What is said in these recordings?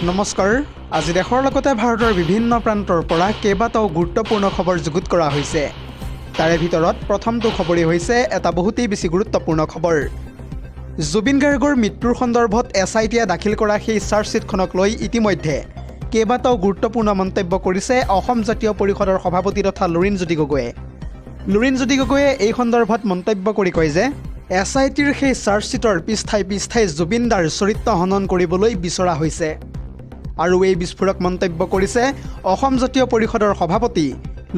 নমস্কাৰ আজি দেশৰ লগতে ভাৰতৰ বিভিন্ন প্ৰান্তৰ পৰা কেইবাটাও গুৰুত্বপূৰ্ণ খবৰ যুগুত কৰা হৈছে। তাৰে ভিতৰত প্ৰথমটো খবৰেই হৈছে এটা বহুতেই বেছি গুৰুত্বপূৰ্ণ খবৰ। জুবিন গাৰ্গৰ মৃত্যুৰ সন্দৰ্ভত SITয়ে দাখিল কৰা সেই চাৰ্জশ্বিটখনক লৈ ইতিমধ্যে কেইবাটাও গুৰুত্বপূৰ্ণ মন্তব্য কৰিছে অসম জাতীয় পৰিষদৰ সভাপতি তথা লুৰিণজ্যোতি গগৈয়ে। লুৰিণজ্যোতি গগৈয়ে এই সন্দৰ্ভত মন্তব্য কৰি কয় যে SITৰ সেই চাৰ্জশ্বিটৰ পৃষ্ঠাই জুবিন দাৰ চৰিত্ৰ হনন কৰিবলৈ বিচৰা হৈছে। আৰু এই বিস্ফোৰক মন্তব্য কৰিছে অসম জাতীয় পৰিষদৰ সভাপতি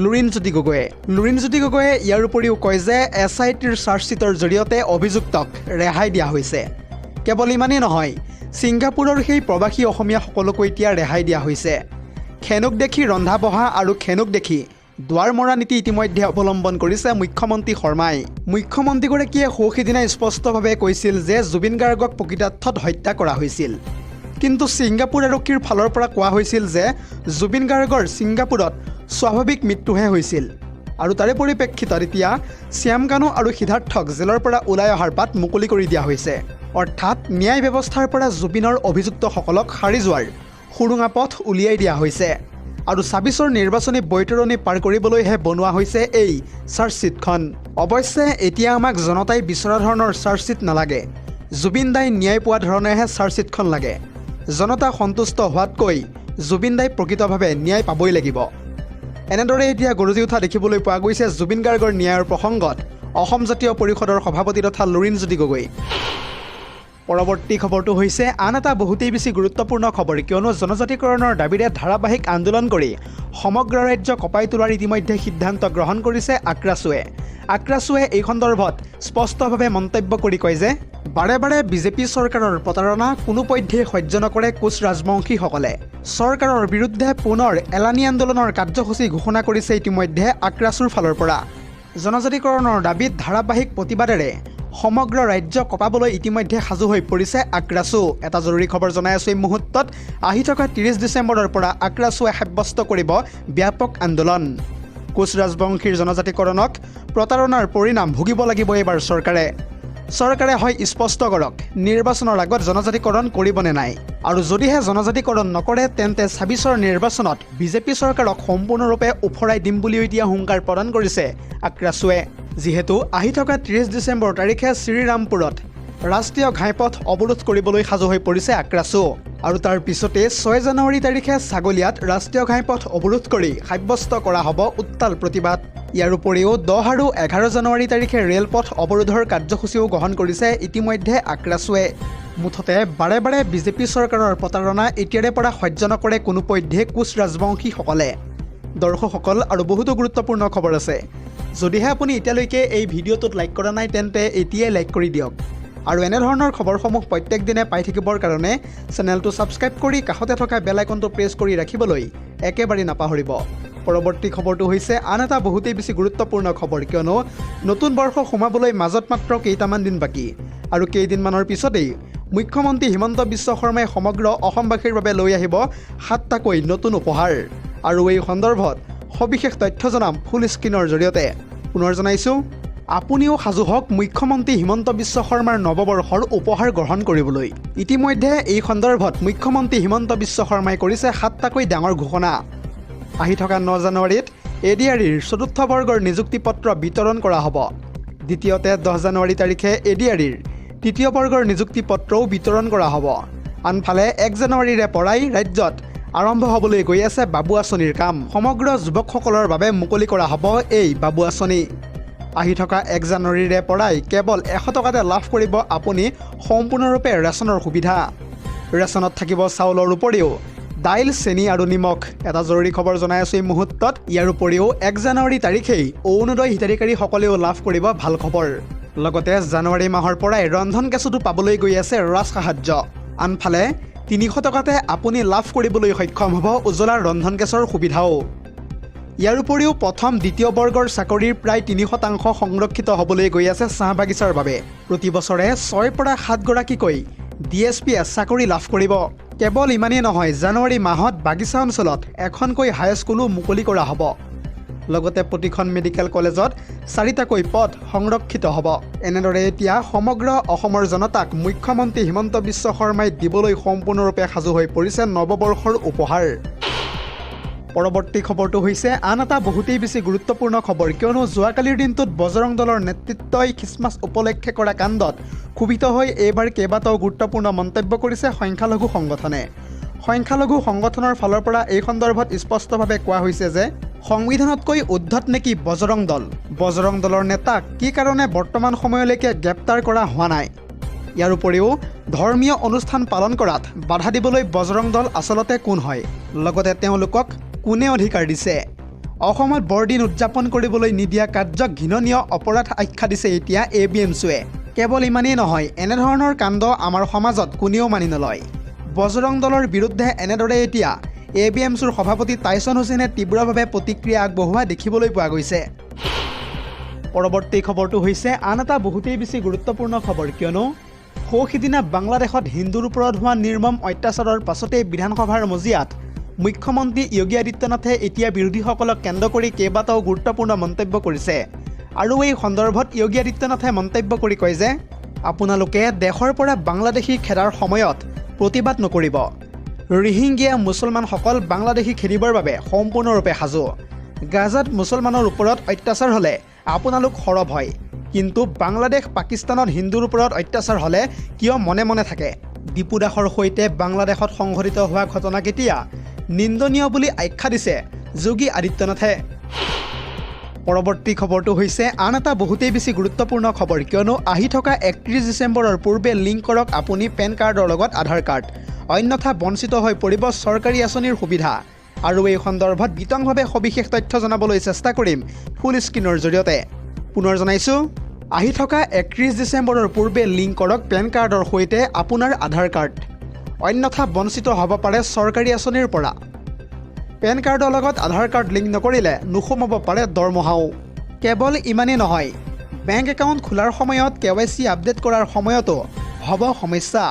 লুৰিণজ্যোতি গগৈয়ে। লুৰিণজ্যোতি গগৈয়ে ইয়াৰ উপৰিও কয় যে SITৰ চাৰ্জশ্বিটৰ জৰিয়তে অভিযুক্তক ৰেহাই দিয়া হৈছে। কেৱল ইমানেই নহয়, ছিংগাপুৰৰ সেই প্ৰৱাসী অসমীয়াসকলকো এতিয়া ৰেহাই দিয়া হৈছে। খেনুক দেখি ৰন্ধা বঢ়া আৰু খেনুক দেখি দুৱাৰ মৰা নীতি ইতিমধ্যে অৱলম্বন কৰিছে মুখ্যমন্ত্ৰী শৰ্মাই। মুখ্যমন্ত্ৰীগৰাকীয়ে সৌসিদিনা স্পষ্টভাৱে কৈছিল যে জুবিন গাৰ্গক প্ৰকৃতাৰ্থত হত্যা কৰা হৈছিল। কিন্তু ছিংগাপুৰ আৰক্ষীৰ ফালৰ পৰা কোৱা হৈছিল যে জুবিন গাৰ্গৰ ছিংগাপুৰত স্বাভাৱিক মৃত্যুহে হৈছিল। আৰু তাৰে পৰিপ্ৰেক্ষিতত এতিয়া শ্যাম কানু আৰু সিদ্ধাৰ্থক জেলৰ পৰা ওলাই অহাৰ বাট মুকলি কৰি দিয়া হৈছে। অৰ্থাৎ ন্যায় ব্যৱস্থাৰ পৰা জুবিনৰ অভিযুক্তসকলক সাৰি যোৱাৰ সুৰুঙা পথ উলিয়াই দিয়া হৈছে। আৰু ২৬ৰ নিৰ্বাচনী বৈতৰণি পাৰ কৰিবলৈহে বনোৱা হৈছে এই চাৰ্জশ্বিটখন। অৱশ্যে এতিয়া আমাক জনতাই বিচৰা ধৰণৰ চাৰ্জশ্বিট নালাগে। জুবিন দাই ন্যায় পোৱা ধৰণেহে চাৰ্জশ্বিটখন লাগে। জনতা সন্তুষ্ট হোৱাতকৈ জুবিন দাই প্ৰকৃতভাৱে ন্যায় পাবই লাগিব। এনেদৰে এতিয়া গৰজি উঠা দেখিবলৈ পোৱা গৈছে জুবিন গাৰ্গৰ ন্যায়ৰ প্ৰসংগত অসম জাতীয় পৰিষদৰ সভাপতি তথা লুৰিণজ্যোতি গগৈ। পৰৱৰ্তী খবৰটো হৈছে আন এটা বহুতেই বেছি গুৰুত্বপূৰ্ণ খবৰ, কিয়নো জনজাতিকৰণৰ দাবীৰে ধাৰাবাহিক আন্দোলন কৰি সমগ্ৰ ৰাজ্য কঁপাই তোলাৰ ইতিমধ্যে সিদ্ধান্ত গ্ৰহণ কৰিছে আক্ৰাছুৱে। আক্ৰাছুৱে এই সন্দৰ্ভত স্পষ্টভাৱে মন্তব্য কৰি কয় যে বাৰে বাৰে বিজেপি চৰকাৰৰ প্ৰতাৰণা কোনোপধ্যেই সহ্য নকৰে কোচ ৰাজবংশীসকলে। চৰকাৰৰ বিৰুদ্ধে পুনৰ এলানি আন্দোলনৰ কাৰ্যসূচী ঘোষণা কৰিছে ইতিমধ্যে আক্ৰাছুৰ ফালৰ পৰা। জনজাতিকৰণৰ দাবীত ধাৰাবাহিক প্ৰতিবাদেৰে সমগ্ৰ ৰাজ্য কঁপাবলৈ ইতিমধ্যে সাজু হৈ পৰিছে আক্ৰাছু। এটা জৰুৰী খবৰ জনাই আছোঁ এই মুহূৰ্তত। আহি থকা ৩০ ডিচেম্বৰৰ পৰা আক্ৰাছুৱে সাব্যস্ত কৰিব ব্যাপক আন্দোলন। কোচ ৰাজবংশীৰ জনজাতিকৰণক প্ৰতাৰণাৰ পৰিণাম ভুগিব লাগিব এইবাৰ চৰকাৰে। চৰকাৰে হয় স্পষ্ট কৰক নিৰ্বাচনৰ আগত জনজাতিকৰণ কৰিবনে নাই, আৰু যদিহে জনজাতিকৰণ নকৰে তেন্তে ২৬ৰ নিৰ্বাচনত বিজেপি চৰকাৰক সম্পূৰ্ণৰূপে উফৰাই দিম বুলিও এতিয়া হুংকাৰ প্ৰদান কৰিছে আক্ৰাছুৱে। যিহেতু আহি থকা ৩০ ডিচেম্বৰ তাৰিখে শ্ৰীৰামপুৰত ৰাষ্ট্ৰীয় ঘাইপথ অৱৰোধ কৰিবলৈ সাজু হৈ পৰিছে আক্ৰাছু। আৰু তাৰ পিছতে ৬ জানুৱাৰী তাৰিখে ছাগলীয়াত ৰাষ্ট্ৰীয় ঘাইপথ অৱৰোধ কৰি সাব্যস্ত কৰা হ'ব উত্তাল প্ৰতিবাদ। ইয়াৰ উপৰিও ১০ আৰু ১১ জানুৱাৰী তাৰিখে ৰেলপথ অৱৰোধৰ কাৰ্যসূচীও গ্ৰহণ কৰিছে ইতিমধ্যে আক্ৰাছুৱে। মুঠতে বাৰে বাৰে বিজেপি চৰকাৰৰ প্ৰতাৰণা এতিয়াৰে পৰা সহ্য নকৰে কোনোপধ্যে কোচ ৰাজবংশীসকলে। দৰ্শকসকল, আৰু বহুতো গুৰুত্বপূৰ্ণ খবৰ আছে। যদিহে আপুনি এতিয়ালৈকে এই ভিডিঅ'টোত লাইক কৰা নাই তেন্তে এতিয়াই লাইক কৰি দিয়ক। আৰু এনেধৰণৰ খবৰসমূহ প্ৰত্যেক দিনে পাই থাকিবৰ কাৰণে চেনেলটো ছাবস্ক্ৰাইব কৰি কাষতে থকা বেল আইকনটো প্ৰেছ কৰি ৰাখিবলৈ একেবাৰে নাপাহৰিব। পৰৱৰ্তী খবৰটো হৈছে আন এটা বহুতেই বেছি গুৰুত্বপূৰ্ণ খবৰ, কিয়নো নতুন বৰ্ষ সোমাবলৈ মাজত মাত্ৰ কেইটামান দিন বাকী। আৰু কেইদিনমানৰ পিছতেই মুখ্যমন্ত্ৰী হিমন্ত বিশ্ব শৰ্মাই সমগ্ৰ অসমবাসীৰ বাবে লৈ আহিব ৭টাকৈ নতুন উপহাৰ। আৰু এই সন্দৰ্ভত সবিশেষ তথ্য জনাম ফুল স্ক্ৰীনৰ জৰিয়তে। পুনৰ জনাইছোঁ, আপুনিও সাজু হওক মুখ্যমন্ত্ৰী হিমন্ত বিশ্ব শৰ্মাৰ নৱবৰ্ষৰ উপহাৰ গ্ৰহণ কৰিবলৈ। ইতিমধ্যে এই সন্দৰ্ভত মুখ্যমন্ত্ৰী হিমন্ত বিশ্ব শৰ্মাই কৰিছে ৭টাকৈ ডাঙৰ ঘোষণা। আহি থকা ৯ জানুৱাৰীত ADREৰ ৪ৰ্থ বৰ্গৰ নিযুক্তি পত্ৰ বিতৰণ কৰা হ'ব। দ্বিতীয়তে ১০ জানুৱাৰী তাৰিখে ADREৰ ৩য় বৰ্গৰ নিযুক্তি পত্ৰও বিতৰণ কৰা হ'ব। আনফালে ১ জানুৱাৰীৰে পৰাই ৰাজ্যত আৰম্ভ হ'বলৈ গৈ আছে বাবু আঁচনিৰ কাম। সমগ্ৰ যুৱকসকলৰ বাবে মুকলি কৰা হ'ব এই বাবু আঁচনি। আহি থকা ১ জানুৱাৰীৰে পৰাই কেৱল ১০০ টকাতে লাভ কৰিব আপুনি সম্পূৰ্ণৰূপে ৰেচনৰ সুবিধা। ৰেচনত থাকিব চাউলৰ উপৰিও দাইল, চেনি আৰু নিমখ। এটা জৰুৰী খবৰ জনাই আছোঁ এই মুহূৰ্তত। ইয়াৰ উপৰিও ১ জানুৱাৰী তাৰিখেই অৰুণোদয় হিতাধিকাৰীসকলেও লাভ কৰিব ভাল খবৰ। লগতে জানুৱাৰী মাহৰ পৰাই ৰন্ধন গেছতো পাবলৈ গৈ আছে ৰাজ সাহায্য। আনফালে ৩০০ টকাতে আপুনি লাভ কৰিবলৈ সক্ষম হ'ব উজ্জ্বলাৰ ৰন্ধন গেছৰ সুবিধাও। ইয়াৰ উপৰিও প্ৰথম দ্বিতীয় বৰ্গৰ চাকৰিৰ প্ৰায় ৩০% সংৰক্ষিত হ'বলৈ গৈ আছে চাহ বাগিচাৰ বাবে। প্ৰতি বছৰে ৬ৰ পৰা ৭ গৰাকীকৈ DSPয়ে চাকৰি লাভ কৰিব। কেৱল ইমানেই নহয়, জানুৱাৰী মাহত বাগিচা অঞ্চলত এখনকৈ হাইস্কুলো মুকলি কৰা হ'ব। লগতে প্ৰতিখন মেডিকেল কলেজত 4টাকৈ পদ সংৰক্ষিত হ'ব। এনেদৰে এতিয়া সমগ্ৰ অসমৰ জনতাক মুখ্যমন্ত্ৰী হিমন্ত বিশ্ব শৰ্মাই দিবলৈ সম্পূৰ্ণৰূপে সাজু হৈ পৰিছে নৱবৰ্ষৰ উপহাৰ। পৰৱৰ্তী খবৰটো হৈছে আন এটা বহুতেই বেছি গুৰুত্বপূৰ্ণ খবৰ, কিয়নো যোৱাকালিৰ দিনটোত বজৰং দলৰ নেতৃত্বই খ্ৰীষ্টমাছ উপলক্ষে কৰা কাণ্ডত ক্ষোভিত হৈ এইবাৰ কেইবাটাও গুৰুত্বপূৰ্ণ মন্তব্য কৰিছে সংখ্যালঘু সংগঠনে। সংখ্যালঘু সংগঠনৰ ফালৰ পৰা এই সন্দৰ্ভত স্পষ্টভাৱে কোৱা হৈছে যে সংবিধানতকৈ উদ্ধত নেকি বজৰং দল। বজৰং দলৰ নেতাক কি কাৰণে বৰ্তমান সময়লৈকে গ্ৰেপ্তাৰ কৰা হোৱা নাই। ইয়াৰ উপৰিও ধৰ্মীয় অনুষ্ঠান পালন কৰাত বাধা দিবলৈ বজৰং দল আচলতে কোন হয়, লগতে তেওঁলোকক কোনে অধিকাৰ দিছে। অসমত বৰদিন উদযাপন কৰিবলৈ নিদিয়া কাৰ্যক ঘৃণনীয় অপৰাধ আখ্যা দিছে এতিয়া ABMCয়ে। কেৱল ইমানেই নহয়, এনেধৰণৰ কাণ্ড আমাৰ সমাজত কোনেও মানি নলয়। বজৰং দলৰ বিৰুদ্ধে এনেদৰে এতিয়া ABMCৰ সভাপতি টাইছন হুছেইনে তীব্ৰভাৱে প্ৰতিক্ৰিয়া আগবঢ়োৱা দেখিবলৈ পোৱা গৈছে। পৰৱৰ্তী খবৰটো হৈছে আন এটা বহুতেই বেছি গুৰুত্বপূৰ্ণ খবৰ, কিয়নো সিদিনা বাংলাদেশত হিন্দুৰ ওপৰত হোৱা নিৰ্মম অত্যাচাৰৰ পাছতেই বিধানসভাৰ মজিয়াত মুখ্যমন্ত্ৰী যোগী আদিত্যনাথে এতিয়া বিৰোধীসকলক কেন্দ্ৰ কৰি কেইবাটাও গুৰুত্বপূৰ্ণ মন্তব্য কৰিছে। আৰু এই সন্দৰ্ভত যোগী আদিত্যনাথে মন্তব্য কৰি কয় যে আপোনালোকে দেশৰ পৰা বাংলাদেশী খেদাৰ সময়ত প্ৰতিবাদ নকৰিব। ৰোহিংগীয়া মুছলমানসকল বাংলাদেশী খেদিবৰ বাবে সম্পূৰ্ণৰূপে সাজু। গাজাত মুছলমানৰ ওপৰত অত্যাচাৰ হ'লে আপোনালোক সৰব হয়, কিন্তু বাংলাদেশ পাকিস্তানত হিন্দুৰ ওপৰত অত্যাচাৰ হ'লে কিয় মনে মনে থাকে। দীপু দাসৰ সৈতে বাংলাদেশত সংঘটিত হোৱা ঘটনা কেতিয়া নিন্দনীয় বুলি আখ্যা দিছে যোগী আদিত্যনাথে। পৰৱৰ্তী খবৰটো হৈছে আন এটা বহুতেই বেছি গুৰুত্বপূৰ্ণ খবৰ, কিয়নো আহি থকা 31 ডিচেম্বৰৰ পূৰ্বে লিংক কৰক আপুনি পেন কাৰ্ডৰ লগত আধাৰ কাৰ্ড, অন্যথা বঞ্চিত হৈ পৰিব চৰকাৰী আঁচনিৰ সুবিধা। আৰু এই সন্দৰ্ভত বিতংভাৱে সবিশেষ তথ্য জনাবলৈ চেষ্টা কৰিম ফুল স্ক্ৰীনৰ জৰিয়তে। পুনৰ জনাইছোঁ, আহি থকা 31 ডিচেম্বৰৰ পূৰ্বে লিংক কৰক পেন কাৰ্ডৰ সৈতে আপোনাৰ আধাৰ কাৰ্ড, অন্যথা বঞ্চিত হ'ব পাৰে চৰকাৰী আঁচনিৰ পৰা। পেন কাৰ্ডৰ লগত আধাৰ কাৰ্ড লিংক নকৰিলে নোসোমাব পাৰে দৰমহাও। কেৱল ইমানেই নহয়, বেংক একাউণ্ট খোলাৰ সময়ত KYC আপডেট কৰাৰ সময়তো হ'ব সমস্যা।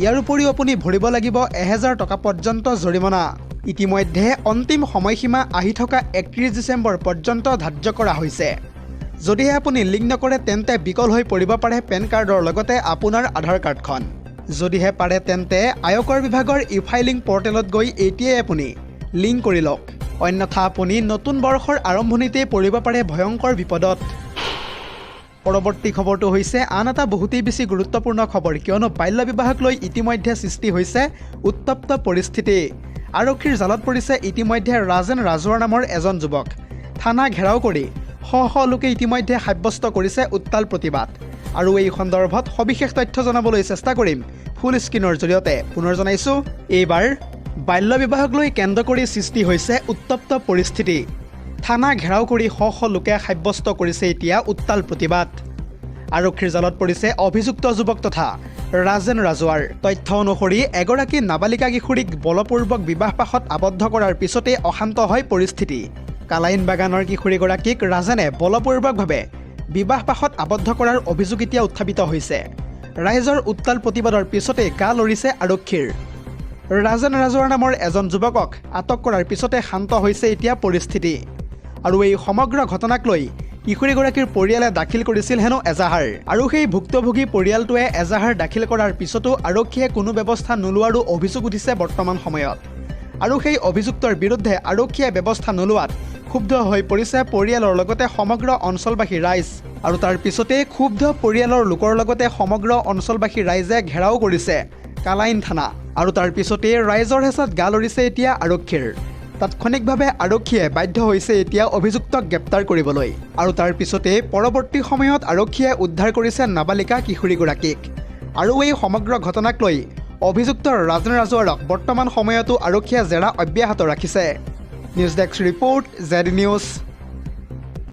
ইয়াৰ উপৰিও আপুনি ভৰিব লাগিব 1000 টকা পৰ্যন্ত জৰিমনা। ইতিমধ্যে অন্তিম সময়সীমা আহি থকা 31 ডিচেম্বৰ পৰ্যন্ত ধাৰ্য কৰা হৈছে। যদিহে আপুনি লিংক নকৰে তেন্তে বিকল হৈ পৰিব পাৰে পেন কাৰ্ডৰ লগতে আপোনাৰ আধাৰ কাৰ্ডখন। যদিহে পাৰে তেন্তে আয়কৰ বিভাগৰ ই-ফাইলিং পৰ্টেলত গৈ এতিয়াই আপুনি লিংক কৰি লওক, অন্যথা আপুনি নতুন বৰ্ষৰ আৰম্ভণিতেই পৰিব পাৰে ভয়ংকৰ বিপদত। পৰৱৰ্তী খবৰটো হৈছে আন এটা বহুতেই বেছি গুৰুত্বপূৰ্ণ খবৰ, কিয়নো বাল্য বিবাহক লৈ ইতিমধ্যে সৃষ্টি হৈছে উত্তপ্ত পৰিস্থিতি। আৰক্ষীৰ জালত পৰিছে ইতিমধ্যে ৰাজেন ৰাজৱাৰ নামৰ এজন যুৱক। থানা ঘেৰাও কৰি শ লোকে ইতিমধ্যে সাব্যস্ত কৰিছে উত্তাল প্ৰতিবাদ। আৰু এই সন্দৰ্ভত সবিশেষ তথ্য জনাবলৈ চেষ্টা কৰিম ফুল স্ক্ৰীনৰ জৰিয়তে। পুনৰ জনাইছোঁ, এইবাৰ বাল্য বিবাহক লৈ কেন্দ্ৰ কৰি সৃষ্টি হৈছে উত্তপ্ত পৰিস্থিতি। থানা ঘেৰাও কৰি শ লোকে সাব্যস্ত কৰিছে এতিয়া উত্তাল প্ৰতিবাদ। আৰক্ষীৰ জালত পৰিছে অভিযুক্ত যুৱক তথা ৰাজেন ৰাজৱাৰ। তথ্য অনুসৰি এগৰাকী নাবালিকা কিশোৰীক বলপূৰ্বক বিবাহপাশত আবদ্ধ কৰাৰ পিছতে অশান্ত হয় পৰিস্থিতি। কালাইন বাগানৰ কিশোৰীগৰাকীক ৰাজেনে বলপূৰ্বকভাৱে বিবাহপাশত আবদ্ধ কৰাৰ অভিযোগ এতিয়া উত্থাপিত হৈছে। ৰাইজৰ উত্তাল প্ৰতিবাদৰ পিছতে গা লৰিছে আৰক্ষীৰ। ৰাজেন ৰাজৱাৰ নামৰ এজন যুৱকক আটক কৰাৰ পিছতে শান্ত হৈছে এতিয়া পৰিস্থিতি। আৰু এই সমগ্ৰ ঘটনাক লৈ কিশোৰীগৰাকীৰ পৰিয়ালে দাখিল কৰিছিল হেনো এজাহাৰ। আৰু সেই ভুক্তভোগী পৰিয়ালটোৱে এজাহাৰ দাখিল কৰাৰ পিছতো আৰক্ষীয়ে কোনো ব্যৱস্থা নোলোৱাৰো অভিযোগ উঠিছে বৰ্তমান সময়ত। আৰু সেই অভিযুক্তৰ বিৰুদ্ধে আৰক্ষীয়ে ব্যৱস্থা নোলোৱাত ক্ষুব্ধ হৈ পৰিছে পৰিয়ালৰ লগতে সমগ্ৰ অঞ্চলবাসী ৰাইজ। আৰু তাৰ পিছতেই ক্ষুব্ধ পৰিয়ালৰ লোকৰ লগতে সমগ্ৰ অঞ্চলবাসী ৰাইজে ঘেৰাও কৰিছে কালাইন থানা। আৰু তাৰ পিছতেই ৰাইজৰ হেঁচাত গা লৰিছে এতিয়া আৰক্ষীৰ। তাৎক্ষণিকভাৱে আৰক্ষীয়ে বাধ্য হৈছে এতিয়া অভিযুক্তক গ্ৰেপ্তাৰ কৰিবলৈ। আৰু তাৰ পিছতেই পৰৱৰ্তী সময়ত আৰক্ষীয়ে উদ্ধাৰ কৰিছে নাবালিকা কিশোৰীগৰাকীক। আৰু এই সমগ্ৰ ঘটনাক লৈ অভিযুক্ত ৰাজেন ৰাজৱাৰক বৰ্তমান সময়তো আৰক্ষীয়ে জেৰা অব্যাহত ৰাখিছে। News desk report, ZD news.